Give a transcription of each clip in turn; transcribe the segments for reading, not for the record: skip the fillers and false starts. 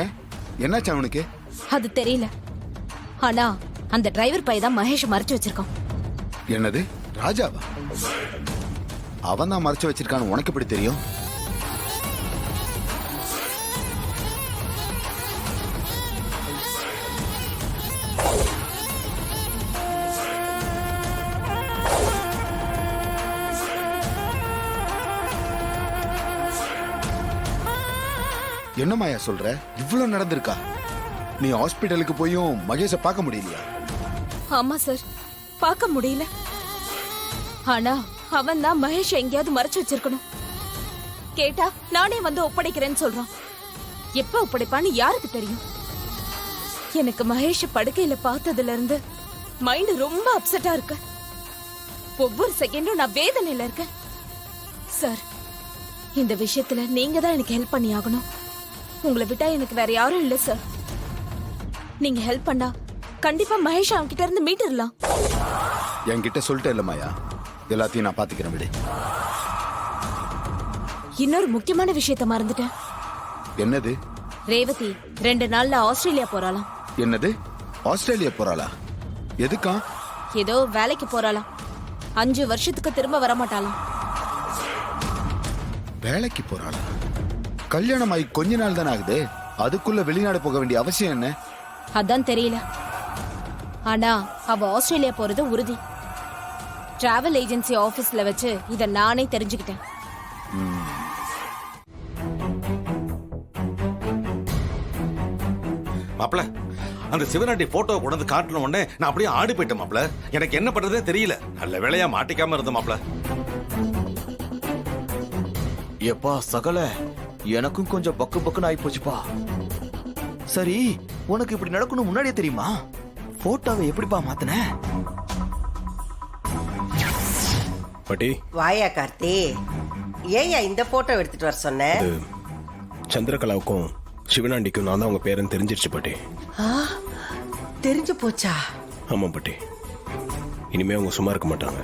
ஏன் என்னாச்சு அவனுக்கு? அது தெரியல. ஆனா அந்த டிரைவர் பையன் தான் மகேஷ் மறைச்சு வச்சிருக்கான். என்னது, ராஜாவா? அவன் தான் மறைச்சு வச்சிருக்கான்னு உனக்கு எப்படி தெரியும்? என்ன மாயா சொல்ற? இவ்வளவு நடந்திருக்கா? நீ ஹாஸ்பிட்டலுக்கு போயும் மகேஷ பார்க்க முடியலையா? ஆமா சார், பார்க்க முடியல. ஆனா அவன் தான் மகேஷ் எங்கேயாவது மறைச்சு வச்சிருக்கணும். கேட்டா நானே வந்து ஒப்படைக்கிறேன்னு சொல்றான். எப்ப ஒப்படைப்பான்னு யாருக்கு தெரியும்? எனக்கு மகேஷ் படுக்கையில பார்த்ததுல இருந்து மைண்ட் ரொம்ப அப்செட்டா இருக்கு. ஒவ்வொரு செகண்டும் நான் வேதனையில இருக்கேன். சார், இந்த விஷயத்துல நீங்க தான் எனக்கு ஹெல்ப் பண்ணி ஆகணும். உங்களை விட்டா எனக்கு வேற யாரும் இல்ல சார். நீங்க ஹெல்ப் பண்ணா கண்டிப்பா மகேஷ் அவன் கிட்ட இருந்து மீட்டர்லாம். என்கிட்ட சொல்லிட்டே இல்ல மாயா, எல்லாத்தையும் நான் பாத்துக்கிறேன் விடு. இன்னொரு முக்கியமான விஷயத்த மறந்துட்டேன். என்னது? ரேவதி 2 நாள்ல ஆஸ்திரேலியா போறாளாம். என்னது, ஆஸ்திரேலியா போறாளா? எதுக்கா? ஏதோ வேலைக்கு போறாளாம். 5 வருஷத்துக்கு திரும்ப வரமாட்டாளாம். வேலைக்கு போறாளா? கல்யாணம் ஆகி கொஞ்ச நாள் தானே ஆகுது, அதுக்குள்ள வெளிநாடு போக வேண்டிய அவசியம் என்ன? அதான் தெரியல. ஆனா அவ ஆஸ்திரேலியா போறது உறுதி. டிராவல் ஏஜென்சி ஆபீஸ்ல வச்சு இத நானே தெரிஞ்சுக்கிட்டேன். மாப்ள, அந்த சிவனாண்டி போட்டோ கொண்டு காட்டின உடனே நான் அப்படியே ஆடி போயிட்டேன் மாப்ள. எனக்கு என்ன பண்றதே தெரியல. நல்ல வேலையா மாட்டிக்காம இருந்த மாப்ள. ஏப்பா சகல, எனக்கும் கொஞ்சம் பக்கு பக்குன்னு ஆயி போச்சுப்பா. சரி, உனக்கு இப்படி நடக்கணும் முன்னாடியே தெரியுமா? போட்டோவை எப்படிப்பா மாத்தின? பாட்டி, வாயா கார்த்தி, ஏயா இந்த போட்டோ எடுத்துட்டு வர சொன்ன? சந்திரகலாவுக்கும் சிவனாண்டிக்கும் நான் தான் உங்க பேரன் தெரிஞ்சிருச்சு பாட்டி. தெரிஞ்சு போச்சா? ஆமா பாட்டி. இனிமே அவங்க சும்மா இருக்க மாட்டாங்க.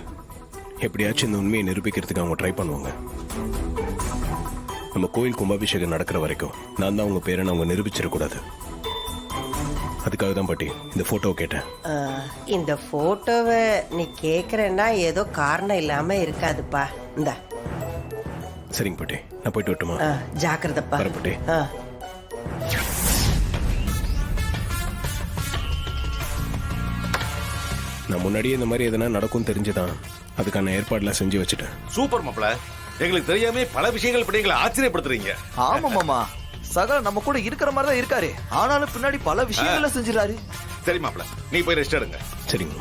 எப்படியாச்சும் இந்த உண்மையை நிரூபிக்கிறதுக்கு அவங்க ட்ரை பண்ணுவாங்க. நம்ம கோயில் கும்பாபிஷேகம் நடக்கிற வரைக்கும் நான் தான் உங்க பேரன் அவங்க நிரூபிச்சிடக்கூடாது. அதுக்காக தான் பாட்டி இந்த போட்டோவை கேட்டேன். இந்த போட்டோவை நீ கேக்குறேன்னா ஏதோ காரணம் இல்லாம இருக்காதுப்பா. இந்த சரிங்க பாட்டி, நான் போயிட்டு வரட்டுமா? ஜாக்கிரதப்பா. வரேன் பாட்டி. நான் முன்னாடியே இந்த மாதிரி எதனா நடக்கும் தெரிஞ்சுதான் அதுக்கான ஏற்பாடுலாம் செஞ்சு வச்சுட்டேன். சூப்பர் மாப்ள, எங்களுக்கு தெரியாம பல விஷயங்கள் படி எங்களை ஆச்சரியப்படுத்துறீங்க. ஆமா மாமா, சகல நம்ம கூட இருக்கிற மாதிரி தான் இருக்காரு. ஆனாலும் பின்னாடி பல விஷயங்களை செஞ்சிடாரு. சரி மாப்ள, நீ போய் ரெஸ்ட் எடுங்க. சரிங்க.